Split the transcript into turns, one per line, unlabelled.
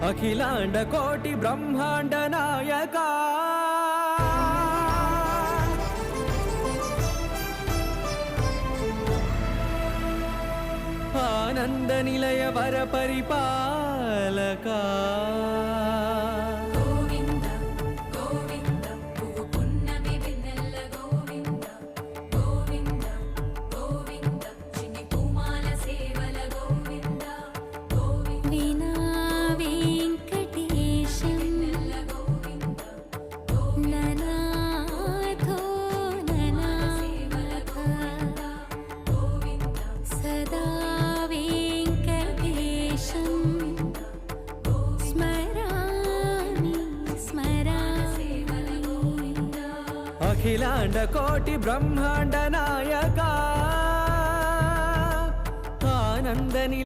అఖిలాండ కోటి బ్రహ్మాండ నాయక ఆనంద నిలయ వర పరిపాలక అఖిలాండ కోటి బ్రహ్మాండ నాయక ఆనందని